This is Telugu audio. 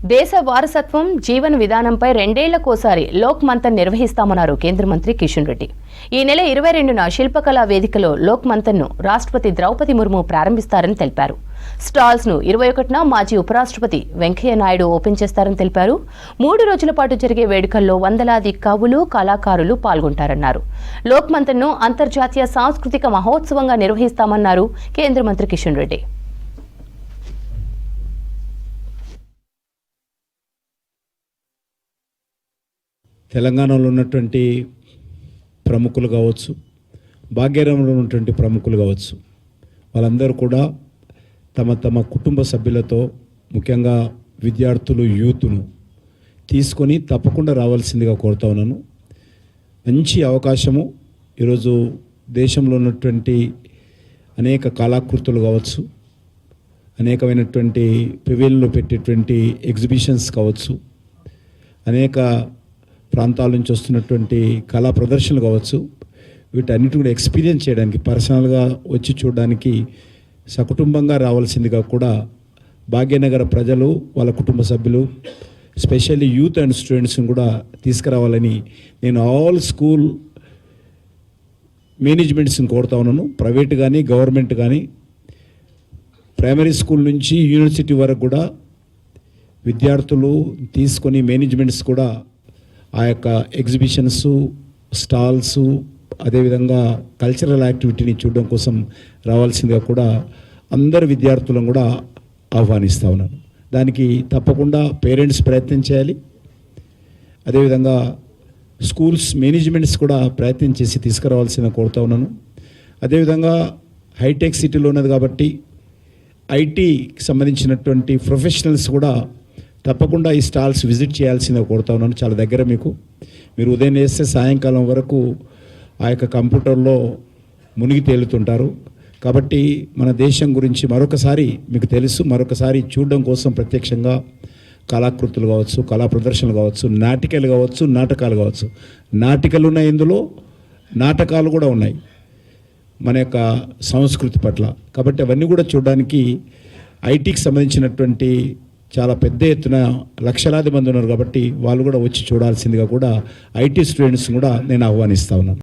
దేశ వారసత్వం జీవన విధానంపై 2 ఏళ్లకోసారి లోక్ మంథన్ నిర్వహిస్తామన్నారు కేంద్ర మంత్రి కిషన్ రెడ్డి. ఈ నెల 22న శిల్పకళా వేదికలో లోక్ మంథన్ను రాష్ట్రపతి ద్రౌపది ముర్ము ప్రారంభిస్తారని తెలిపారు. స్టాల్స్ ను 21న మాజీ ఉపరాష్ట్రపతి వెంకయ్య నాయుడు ఓపెన్ చేస్తారని తెలిపారు. 3 రోజుల పాటు జరిగే వేడుకల్లో వందలాది కవులు, కళాకారులు పాల్గొంటారన్నారు. లోక్ మంథన్ను అంతర్జాతీయ సాంస్కృతిక మహోత్సవంగా నిర్వహిస్తామన్నారు కేంద్ర మంత్రి కిషన్ రెడ్డి. తెలంగాణలో ఉన్నటువంటి ప్రముఖులు కావచ్చు, భాగ్యనగరంలో ఉన్నటువంటి ప్రముఖులు కావచ్చు, వాళ్ళందరూ కూడా తమ తమ కుటుంబ సభ్యులతో, ముఖ్యంగా విద్యార్థులు, యూత్ను తీసుకొని తప్పకుండా రావాల్సిందిగా కోరుతా ఉన్నాను. మంచి అవకాశము. ఈరోజు దేశంలో ఉన్నటువంటి అనేక కళాకృతులు కావచ్చు, అనేకమైనటువంటి పెవిలియన్లో పెట్టేటువంటి ఎగ్జిబిషన్స్ కావచ్చు, అనేక ప్రాంతాల నుంచి వస్తున్నటువంటి కళా ప్రదర్శనలు కావచ్చు, వీటన్నిటి కూడా ఎక్స్పీరియన్స్ చేయడానికి, పర్సనల్గా వచ్చి చూడడానికి సకుటుంబంగా రావాల్సిందిగా కూడా భాగ్యనగర ప్రజలు, వాళ్ళ కుటుంబ సభ్యులు, స్పెషల్లీ యూత్ అండ్ స్టూడెంట్స్ని కూడా తీసుకురావాలని నేను ఆల్ స్కూల్ మేనేజ్మెంట్స్ని కోరుతా ఉన్నాను. ప్రైవేట్ కానీ గవర్నమెంట్ కానీ, ప్రైమరీ స్కూల్ నుంచి యూనివర్సిటీ వరకు కూడా విద్యార్థులు తీసుకొని మేనేజ్మెంట్స్ కూడా ఆ యొక్క ఎగ్జిబిషన్స్, స్టాల్స్, అదేవిధంగా కల్చరల్ యాక్టివిటీని చూడడం కోసం రావాల్సిందిగా కూడా అందరు విద్యార్థులను కూడా ఆహ్వానిస్తూ ఉన్నాను. దానికి తప్పకుండా పేరెంట్స్ ప్రయత్నం చేయాలి. అదేవిధంగా స్కూల్స్ మేనేజ్మెంట్స్ కూడా ప్రయత్నం చేసి తీసుకురావాల్సిందిగా కోరుతూ ఉన్నాను. అదేవిధంగా హైటెక్ సిటీలో ఉన్నది కాబట్టి ఐటీకి సంబంధించినటువంటి ప్రొఫెషనల్స్ కూడా తప్పకుండా ఈ స్టాల్స్ విజిట్ చేయాల్సిందిగా కోరుతా ఉన్నాను. చాలా దగ్గర మీకు, మీరు ఉదయం వేస్తే సాయంకాలం వరకు ఆ యొక్క కంప్యూటర్లో మునిగి తేలుతుంటారు. కాబట్టి మన దేశం గురించి మరొకసారి మీకు తెలుసు, మరొకసారి చూడడం కోసం ప్రత్యక్షంగా కళాకృతులు కావచ్చు, కళా ప్రదర్శనలు కావచ్చు, నాటికలు కావచ్చు, నాటకాలు కావచ్చు. నాటికలు ఉన్నాయి, ఇందులో నాటకాలు కూడా ఉన్నాయి మన యొక్క సంస్కృతి పట్ల. కాబట్టి అవన్నీ కూడా చూడడానికి ఐటీకి సంబంధించినటువంటి చాలా పెద్ద ఎత్తున లక్షలాది మంది ఉన్నారు. కాబట్టి వాళ్ళు కూడా వచ్చి చూడాల్సిందిగా కూడా ఐటీ స్టూడెంట్స్ కూడా నేను ఆహ్వానిస్తా ఉన్నాను.